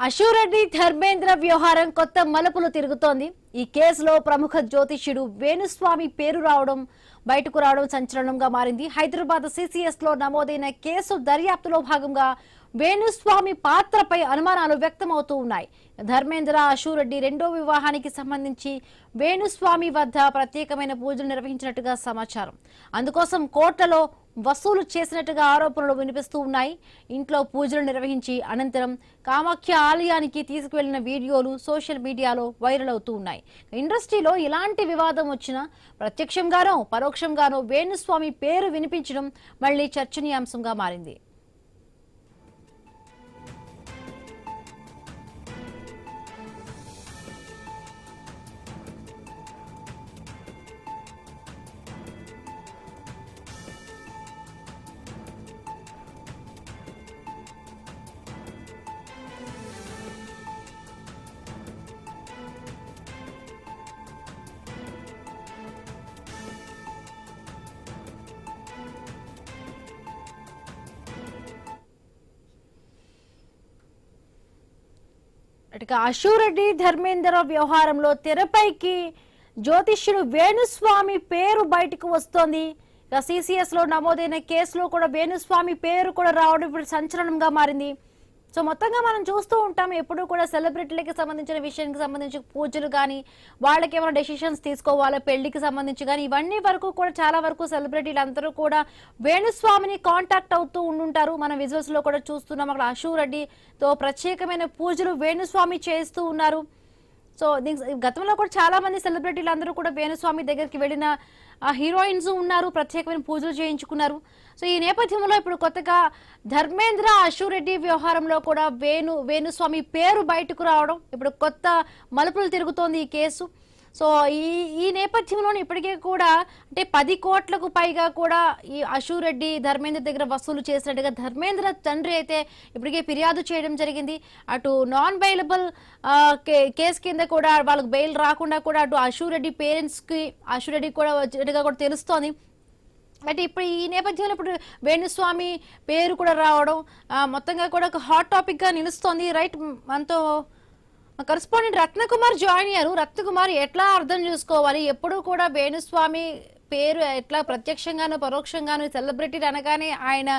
అశూరెడ్డి ధర్మేంద్ర వ్యవహారం కొత్త మలుపులు తిరుగుతోంది. ఈ కేసులో ప్రముఖ జ్యోతిష్యుడు వేణుస్వామి పేరు బయటకు రావడం సంచలనంగా మారింది. హైదరాబాద్ సిసిఎస్ లో నమోదైన కేసు దర్యాప్తులో భాగంగా వేణుస్వామి పాత్రపై అనుమానాలు వ్యక్తమవుతూ ఉన్నాయి. ధర్మేంద్ర అశూరెడ్డి రెండో వివాహానికి సంబంధించి వేణుస్వామి వద్ద ప్రత్యేకమైన పూజలు నిర్వహించినట్టుగా సమాచారం. అందుకోసం కోర్టులో వసూలు చేసినట్టుగా ఆరోపణలు వినిపిస్తూ ఉన్నాయి. ఇంట్లో పూజలు నిర్వహించి అనంతరం కామాఖ్య ఆలయానికి తీసుకువెళ్లిన వీడియోలు సోషల్ మీడియాలో వైరల్ అవుతూ ఉన్నాయి. ఇండస్ట్రీలో ఇలాంటి వివాదం వచ్చినా ప్రత్యక్షంగానో పరోక్షంగానో వేణుస్వామి పేరు వినిపించడం మళ్లీ చర్చనీయాంశంగా మారింది. అశూరెడ్డి ధర్మేంద్ర వ్యవహారంలో తెరపైకి జ్యోతిష్యుడు వేణుస్వామి పేరు బయటకు వస్తోంది. సిసిఎస్ లో నమోదైన కేసులో కూడా వేణుస్వామి పేరు కూడా రావడం ఇప్పుడు సంచలనంగా మారింది. సో మొత్తంగా మనం చూస్తూ ఉంటాం, ఎప్పుడు కూడా సెలబ్రిటీలకి సంబంధించిన విషయానికి సంబంధించి పూజలు కానీ, వాళ్ళకి ఏమైనా డెసిషన్స్ తీసుకోవాలో పెళ్లికి సంబంధించి కానీ, ఇవన్నీ వరకు కూడా చాలా వరకు సెలబ్రిటీలు అందరూ కూడా వేణుస్వామిని కాంటాక్ట్ అవుతూ ఉండుంటారు. మనం విజువల్స్ లో కూడా చూస్తున్నాం. అక్కడ అశూరెడ్డితో ప్రత్యేకమైన పూజలు వేణుస్వామి చేస్తూ ఉన్నారు. సో గతంలో కూడా చాలా మంది సెలబ్రిటీలు అందరూ కూడా వేణుస్వామి దగ్గరికి వెళ్ళిన హీరోయిన్స్ ఉన్నారు, ప్రత్యేకమైన పూజలు చేయించుకున్నారు. సో ఈ నేపథ్యంలో ఇప్పుడు కొత్తగా ధర్మేంద్ర అశూరెడ్డి వ్యవహారంలో కూడా వేణుస్వామి పేరు బయటకు రావడం ఇప్పుడు కొత్త మలుపులు తిరుగుతోంది ఈ కేసు. సో ఈ నేపథ్యంలో ఇప్పటికే కూడా అంటే 10 కోట్లకు పైగా కూడా ఈ అశూరెడ్డి ధర్మేంద్ర దగ్గర వసూలు చేసినట్టుగా ధర్మేంద్ర తండ్రి అయితే ఇప్పటికే ఫిర్యాదు చేయడం జరిగింది. అటు నాన్ బెయిలబుల్ కేసు కింద కూడా వాళ్ళకి బెయిల్ రాకుండా కూడా అటు అశూరెడ్డి పేరెంట్స్ కి అశూరెడ్డి కూడా వచ్చినట్టుగా కూడా తెలుస్తోంది. అంటే ఇప్పుడు ఈ నేపథ్యంలో ఇప్పుడు వేణుస్వామి పేరు కూడా రావడం మొత్తంగా కూడా ఒక హాట్ టాపిక్ గా నిలుస్తోంది. రైట్, మనతో కరెస్పాండెంట్ రత్నకుమార్ జాయిన్ అయ్యారు. రత్నకుమార్, ఎట్లా అర్థం చేసుకోవాలి? ఎప్పుడు కూడా వేణుస్వామి పేరు ఎట్లా ప్రత్యక్షంగానూ పరోక్షంగానూ సెలబ్రిటీలు అనగానే ఆయన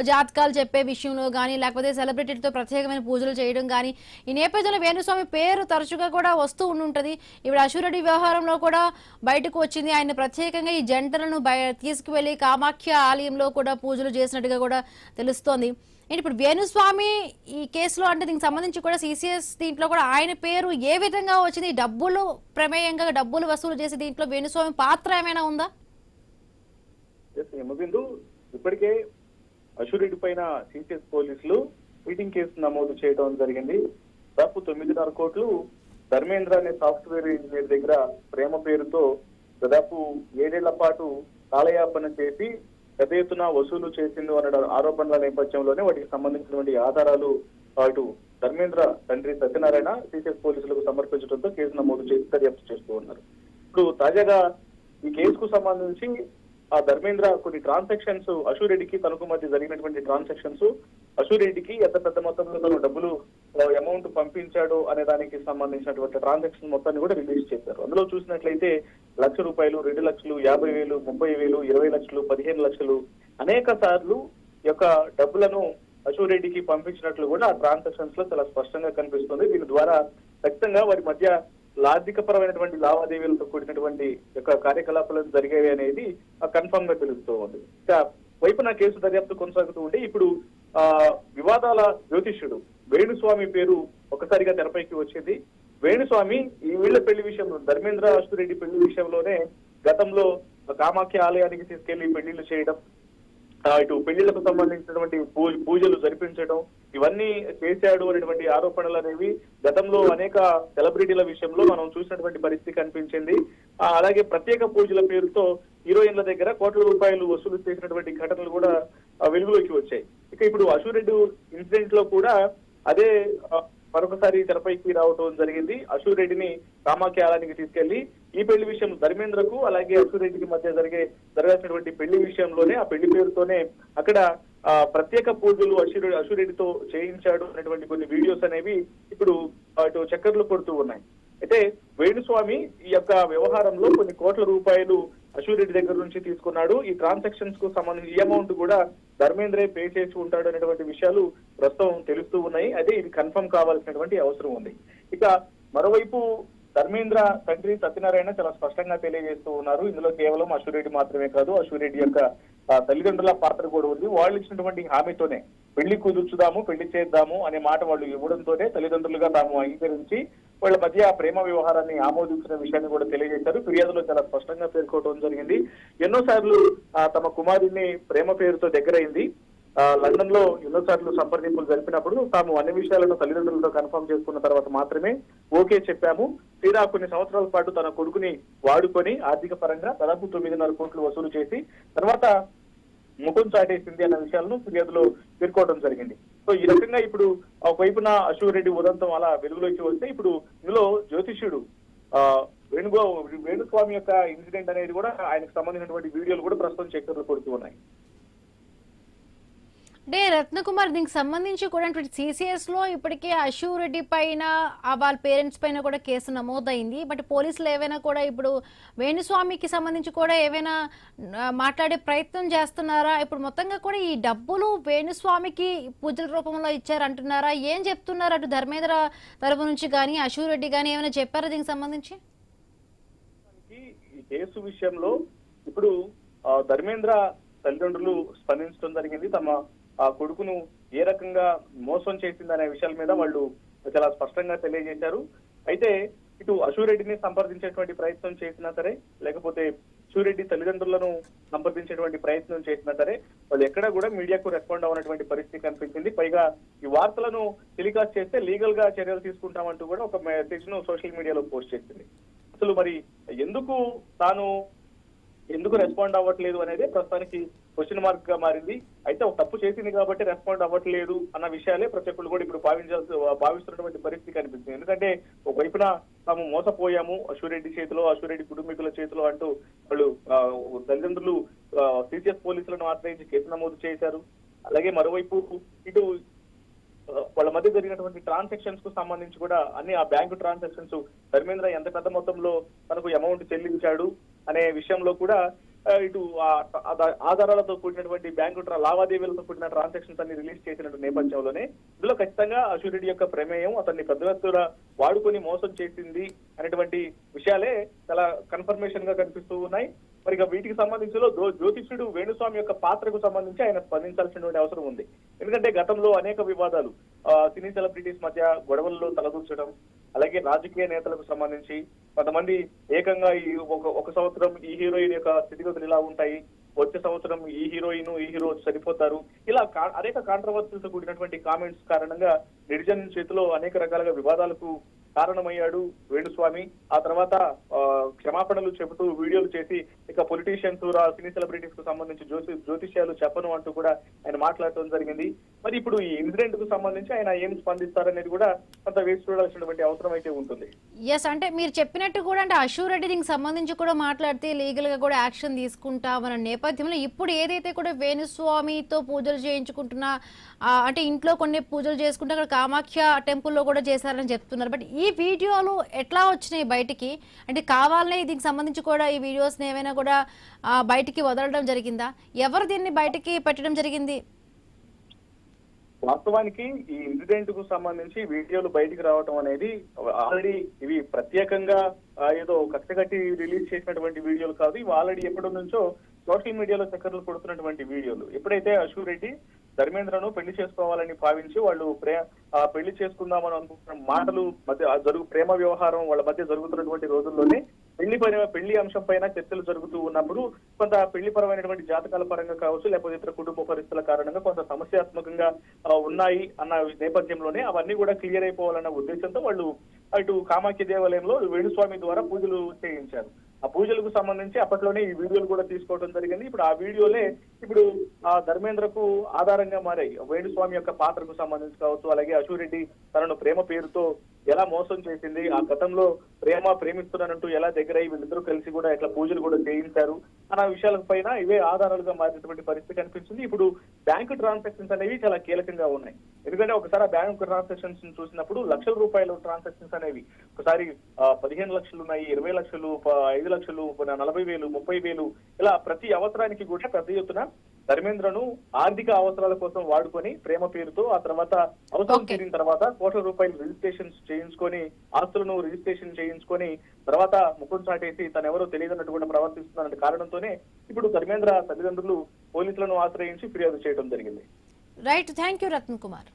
జాతకాలు చెప్పే విషయంలో కానీ, లేకపోతే సెలబ్రిటీలతో ప్రత్యేకమైన పూజలు చేయడం కానీ, ఈ నేపథ్యంలో వేణుస్వామి పేరు తరచుగా కూడా వస్తూ ఉంటుంటది. ఇప్పుడు అశూరెడ్డి వ్యవహారంలో కూడా బయటకు వచ్చింది. ఆయన ప్రత్యేకంగా ఈ జంటలను తీసుకువెళ్లి కామాఖ్య ఆలయంలో కూడా పూజలు చేసినట్టుగా కూడా తెలుస్తోంది. ఇప్పుడు వేణుస్వామి ఈ కేసులో అంటే దీనికి సంబంధించి కూడా సిసిఎస్ దీంట్లో కూడా ఆయన పేరు ఏ విధంగా వచ్చింది? డబ్బులు ప్రమేయంగా డబ్బులు వసూలు చేసి దీంట్లో వేణుస్వామి పాత్ర ఏమైనా ఉందా? ఇప్పటికే అశూరెడ్డి పైన సిసిఎస్ పోలీసులు మీటింగ్ కేసు నమోదు చేయడం జరిగింది. దాదాపు 9.5 కోట్లు ధర్మేంద్ర అనే సాఫ్ట్వేర్ ఇంజనీర్ దగ్గర ప్రేమ పేరుతో దాదాపు 7 ఏళ్ల పాటు కాలయాపన చేసి పెద్ద ఎత్తున వసూలు చేసింది అన్న ఆరోపణల నేపథ్యంలోనే వాటికి సంబంధించినటువంటి ఆధారాలు అటు ధర్మేంద్ర తండ్రి సత్యనారాయణ సిసిఎస్ పోలీసులకు సమర్పించడంతో కేసు నమోదు చేసి దర్యాప్తు చేస్తూ ఉన్నారు. ఇప్పుడు తాజాగా ఈ కేసుకు సంబంధించి ఆ ధర్మేంద్ర కొన్ని ట్రాన్సాక్షన్స్ అశూరెడ్డికి తనకు మధ్య జరిగినటువంటి ట్రాన్సాక్షన్స్, అశూరెడ్డికి ఎంత పెద్ద మొత్తంలో తను డబ్బులు అమౌంట్ పంపించాడు అనే దానికి సంబంధించినటువంటి ట్రాన్సాక్షన్ మొత్తాన్ని కూడా రిలీజ్ చేశారు. అందులో చూసినట్లయితే ₹1,00,000, 2 లక్షలు, 50,000, 30,000, 20 లక్షలు, 15 లక్షలు అనేక సార్లు యొక్క డబ్బులను అశూరెడ్డికి పంపించినట్లు కూడా ఆ ట్రాన్సాక్షన్స్ లో చాలా స్పష్టంగా కనిపిస్తుంది. దీని ద్వారా ఖచ్చితంగా వారి మధ్య ఆర్థికపరమైనటువంటి లావాదేవీలతో కూడినటువంటి యొక్క కార్యకలాపాలు జరిగేవి అనేది కన్ఫర్మ్ గా తెలుస్తూ ఉంది. ఇక వైపున కేసు దర్యాప్తు కొనసాగుతూ ఉంటే ఇప్పుడు వివాదాల జ్యోతిష్యుడు వేణుస్వామి పేరు ఒకసారిగా తెరపైకి వచ్చింది. వేణుస్వామి ఈ వీళ్ల పెళ్లి విషయంలో ధర్మేంద్ర అశూరెడ్డి పెళ్లి విషయంలోనే గతంలో కామాఖ్య ఆలయానికి తీసుకెళ్లి పెళ్లిళ్లు చేయడం, ఇటు పెళ్లిళ్లకు సంబంధించినటువంటి పూజలు జరిపించడం, ఇవన్నీ చేశాడు అనేటువంటి ఆరోపణలు అనేవి గతంలో అనేక సెలబ్రిటీల విషయంలో మనం చూసినటువంటి పరిస్థితి కనిపించింది. అలాగే ప్రత్యేక పూజల పేరుతో హీరోయిన్ల దగ్గర కోట్ల రూపాయలు వసూలు చేసినటువంటి ఘటనలు కూడా వెలుగులోకి వచ్చాయి. ఇక ఇప్పుడు అశూరెడ్డి ఇన్సిడెంట్ లో కూడా అదే మరొకసారి తెరపైకి రావటం జరిగింది. అశూర్ రెడ్డిని కామాఖ్య ఆలయానికి తీసుకెళ్లి ఈ పెళ్లి విషయం ధర్మేంద్రకు అలాగే అశూర్ రెడ్డికి మధ్య జరగాల్సినటువంటి పెళ్లి విషయంలోనే ఆ పెళ్లి పేరుతోనే అక్కడ ప్రత్యేక పూజలు అశూర్ రెడ్డితో చేయించాడు అనేటువంటి కొన్ని వీడియోస్ అనేవి ఇప్పుడు అటు చక్కర్లు కొడుతూ ఉన్నాయి. అయితే వేణుస్వామి ఈ యొక్క వ్యవహారంలో కొన్ని కోట్ల రూపాయలు అశూర్ రెడ్డి దగ్గర నుంచి తీసుకున్నాడు. ఈ ట్రాన్సాక్షన్స్ కు సంబంధించి ఈ అమౌంట్ కూడా ధర్మేంద్రే పే చేసి ఉంటాడు అనేటువంటి విషయాలు ప్రస్తుతం తెలుస్తూ ఉన్నాయి. అయితే ఇది కన్ఫర్మ్ కావాల్సినటువంటి అవసరం ఉంది. ఇక మరోవైపు ధర్మేంద్ర తండ్రి సత్యనారాయణ చాలా స్పష్టంగా తెలియజేస్తూ ఉన్నారు. ఇందులో కేవలం అశూర్ రెడ్డి మాత్రమే కాదు, అశూర్ రెడ్డి యొక్క తల్లిదండ్రుల పాత్ర కూడా ఉంది. వాళ్ళు ఇచ్చినటువంటి హామీతోనే పెళ్లి కుదుర్చుదాము, పెళ్లి చేద్దాము అనే మాట వాళ్ళు ఇవ్వడంతోనే తల్లిదండ్రులుగా తాము అంగీకరించి వాళ్ళ మధ్య ప్రేమ వ్యవహారాన్ని ఆమోదించిన విషయాన్ని కూడా తెలియజేశారు. ఫిర్యాదులో చాలా స్పష్టంగా పేర్కోవడం జరిగింది. ఎన్నోసార్లు తమ కుమారుడిని ప్రేమ పేరుతో దగ్గరైంది. లండన్ లో ఎన్నోసార్లు సంప్రదింపులు జరిపినప్పుడు తాము అన్ని విషయాలను తల్లిదండ్రులతో కన్ఫర్మ్ చేసుకున్న తర్వాత మాత్రమే ఓకే చెప్పాము. తీరా కొన్ని సంవత్సరాల పాటు తన కొడుకుని వాడుకొని ఆర్థిక పరంగా దాదాపు 9.5 కోట్లు వసూలు చేసి తర్వాత ముఖం చాటేసింది అన్న విషయాలను ఫిర్యాదులో పేర్కోవడం జరిగింది. సో ఈ రకంగా ఇప్పుడు ఒకవైపున అశూర్ రెడ్డి ఉదంతం అలా వెలుగులోకి వస్తే ఇప్పుడు ఇందులో జ్యోతిష్యుడు వేణుస్వామి యొక్క ఇన్సిడెంట్ అనేది కూడా ఆయనకు సంబంధించినటువంటి వీడియోలు కూడా ప్రస్తుతం చక్కర్లు కొడుతూ ఉన్నాయి. అంటే రత్నకుమార్, దీనికి సంబంధించి కూడా సిసిఎస్ లో ఇప్పటికే అశూర్ రెడ్డి పైన వాళ్ళ పేరెంట్స్ పైన కూడా కేసు నమోదైంది. బట్ పోలీసులు ఏవైనా కూడా ఇప్పుడు వేణుస్వామికి సంబంధించి కూడా ఏవైనా మాట్లాడే ప్రయత్నం చేస్తున్నారా? ఇప్పుడు మొత్తంగా కూడా ఈ డబ్బులు వేణుస్వామికి పూజల రూపంలో ఇచ్చారంటున్నారా? ఏం చెప్తున్నారు అటు ధర్మేంద్ర తరపు నుంచి కానీ అశూర్ రెడ్డి కానీ ఏమైనా చెప్పారా దీనికి సంబంధించి? ఈ కేసు విషయంలో ఇప్పుడు ధర్మేంద్ర తల్లిదండ్రులు స్పందించడం జరిగింది. తమ ఆ కొడుకును ఏ రకంగా మోసం చేసిందనే విషయాల మీద వాళ్ళు చాలా స్పష్టంగా తెలియజేశారు. అయితే ఇటు అశూర్ రెడ్డిని సంప్రదించేటువంటి ప్రయత్నం చేసినా సరే, లేకపోతే అశూర్ రెడ్డి తల్లిదండ్రులను సంప్రదించేటువంటి ప్రయత్నం చేసినా సరే వాళ్ళు ఎక్కడా కూడా మీడియాకు రెస్పాండ్ అవ్వనటువంటి పరిస్థితి కనిపించింది. పైగా ఈ వార్తలను టెలికాస్ట్ చేస్తే లీగల్ గా చర్యలు తీసుకుంటామంటూ కూడా ఒక మెసేజ్ ను సోషల్ మీడియాలో పోస్ట్ చేసింది. అసలు మరి ఎందుకు రెస్పాండ్ అవ్వట్లేదు అనేది ప్రస్తుతానికి క్వశ్చన్ మార్క్ గా మారింది. అయితే ఒక తప్పు చేసింది కాబట్టి రెస్పాండ్ అవ్వట్లేదు అన్న విషయాలే ప్రతి ఒక్కరు కూడా ఇప్పుడు భావిస్తున్నటువంటి పరిస్థితి కనిపిస్తుంది. ఎందుకంటే ఒకవైపున తాము మోసపోయాము అశూర్ రెడ్డి చేతిలో, అశూర్ రెడ్డి కుటుంబీకుల చేతిలో అంటూ వాళ్ళు తల్లిదండ్రులు సిసిఎస్ పోలీసులను ఆశ్రయించి కేసు నమోదు చేశారు. అలాగే మరోవైపు ఇటు వాళ్ళ మధ్య జరిగినటువంటి ట్రాన్సాక్షన్స్ కు సంబంధించి కూడా అన్ని ఆ బ్యాంకు ట్రాన్సాక్షన్స్ ధర్మేంద్ర ఎంత పెద్ద మొత్తంలో తనకు అమౌంట్ చెల్లించాడు అనే విషయంలో కూడా ఇటు ఆధారాలతో కూడినటువంటి బ్యాంకు లావాదేవీలతో కూడిన ట్రాన్సాక్షన్స్ అన్ని రిలీజ్ చేసిన నేపథ్యంలోనే ఇందులో ఖచ్చితంగా అశూర్ రెడ్డి యొక్క ప్రమేయం, అతన్ని పెద్ద ఎత్తున వాడుకొని మోసం చేసింది అనేటువంటి విషయాలే చాలా కన్ఫర్మేషన్ గా కనిపిస్తూ ఉన్నాయి. మరి వీటికి సంబంధించిన జ్యోతిష్యుడు వేణుస్వామి యొక్క పాత్రకు సంబంధించి ఆయన స్పందించాల్సినటువంటి అవసరం ఉంది. ఎందుకంటే గతంలో అనేక వివాదాలు సినీ సెలబ్రిటీస్ మధ్య గొడవల్లో తలదూర్చడం, అలాగే రాజకీయ నేతలకు సంబంధించి కొంతమంది ఏకంగా ఒక సంవత్సరం ఈ హీరోయిన్ యొక్క స్థితిగతులు ఇలా ఉంటాయి, వచ్చే సంవత్సరం ఈ హీరో చనిపోతారు, ఇలా అనేక కాంట్రవర్సీలతో కూడినటువంటి కామెంట్స్ కారణంగా నెటిజన్ చేతిలో అనేక రకాలుగా వివాదాలకు కారణమయ్యాడు వేణుస్వామి. ఆ తర్వాత క్షమాపణలు చెబుతూ వీడియోలు చేసి ఇక పొలిటీషియన్స్, సినీ సెలబ్రిటీస్ కు సంబంధించి జ్యోతిష్యాలు చెప్పను అంటూ కూడా ఆయన మాట్లాడటం జరిగింది. మరి ఇప్పుడు ఈ ఇన్సిడెంట్ కు సంబంధించి ఆయన ఏం స్పందిస్తారనేది కూడా కొంత వేసి చూడాల్సినటువంటి అవసరం అయితే ఉంటుంది. ఎస్, అంటే మీరు చెప్పినట్టు కూడా అంటే అశూర్ రెడ్డి దీనికి సంబంధించి కూడా మాట్లాడితే లీగల్ గా కూడా యాక్షన్ తీసుకుంటామన్న నేపథ్యంలో ఇప్పుడు ఏదైతే కూడా వేణుస్వామితో పూజలు చేయించుకుంటున్నా అంటే ఇంట్లో కొన్ని పూజలు చేసుకుంటే అక్కడ కామాఖ్య టెంపుల్లో కూడా చేశారని చెప్తున్నారు. బట్ ఈ వీడియోలు ఎట్లా వచ్చినాయి బయటికి? అంటే కావాలనే దీనికి సంబంధించి కూడా ఈ వీడియోస్ ఏమైనా కూడా బయటికి వదలడం జరిగిందా? ఎవరు దీన్ని బయటికి పెట్టడం జరిగింది? వాస్తవానికి ఈ ఇన్సిడెంట్ కు సంబంధించి వీడియోలు బయటికి రావటం అనేది ఆల్రెడీ ఇవి ప్రత్యేకంగా ఏదో కష్టగట్టి రిలీజ్ చేసినటువంటి వీడియోలు కాదు. ఇవి ఆల్రెడీ ఎప్పటి నుంచో సోషల్ మీడియాలో చక్కర్లు కొడుతున్నటువంటి వీడియోలు. ఎప్పుడైతే అశూర్ రెడ్డి ధర్మేంద్రను పెళ్లి చేసుకోవాలని భావించి వాళ్ళు పెళ్లి చేసుకుందామని అనుకుంటున్న మాటలు మధ్య ప్రేమ వ్యవహారం వాళ్ళ మధ్య జరుగుతున్నటువంటి రోజుల్లోనే పెళ్లి అంశం పైన చర్చలు జరుగుతూ ఉన్నప్పుడు కొంత పెళ్లి పరమైనటువంటి జాతకాల పరంగా కావచ్చు, లేకపోతే ఇతర కుటుంబ పరిస్థితుల కారణంగా కొంత సమస్యాత్మకంగా ఉన్నాయి అన్న నేపథ్యంలోనే అవన్నీ కూడా క్లియర్ అయిపోవాలన్న ఉద్దేశంతో వాళ్ళు అటు కామాఖ్య దేవాలయంలో వేణుస్వామి ద్వారా పూజలు చేయించారు. ఆ పూజలకు సంబంధించి అప్పట్లోనే ఈ వీడియోలు కూడా తీసుకోవడం జరిగింది. ఇప్పుడు ఆ వీడియోలే ఇప్పుడు ఆ ధర్మేంద్రకు ఆధారంగా మారాయి. వేణుస్వామి యొక్క పాత్రకు సంబంధించి కావచ్చు, అలాగే అశూరెడ్డి తనను ప్రేమ పేరుతో ఎలా మోసం చేసింది, ఆ గతంలో ప్రేమిస్తున్నానంటూ ఎలా దగ్గరై వీళ్ళిద్దరూ కలిసి కూడా ఇట్లా పూజలు కూడా చేయించారు అన్న విషయాల పైన ఇవే ఆధారాలుగా మారినటువంటి పరిస్థితి కనిపిస్తుంది. ఇప్పుడు బ్యాంకు ట్రాన్సాక్షన్స్ అనేవి చాలా కీలకంగా ఉన్నాయి. ఎందుకంటే ఒకసారి ఆ బ్యాంకు ట్రాన్సాక్షన్స్ చూసినప్పుడు లక్షల రూపాయల ట్రాన్సాక్షన్స్ అనేవి ఒకసారి 15 లక్షలు ఉన్నాయి, 20 లక్షలు, 5 లక్షలు, 40,000, 30,000 ఇలా ప్రతి అవసరానికి కూడా పెద్ద ఎత్తున ధర్మేంద్రను ఆర్థిక అవసరాల కోసం వాడుకొని ప్రేమ పేరుతో ఆ తర్వాత అవసరం తీరిన తర్వాత కోట్ల రూపాయలు రిజిస్ట్రేషన్ చేయించుకొని ఆస్తులను రిజిస్ట్రేషన్ చేయించుకొని తర్వాత ముఖం చాటేసి తను ఎవరో తెలియదన్నట్టు కూడా ప్రవర్తిస్తున్న కారణంతోనే ఇప్పుడు ధర్మేంద్ర తల్లిదండ్రులు పోలీసులను ఆశ్రయించి ఫిర్యాదు చేయడం జరిగింది. Right, thank you Ratan Kumar.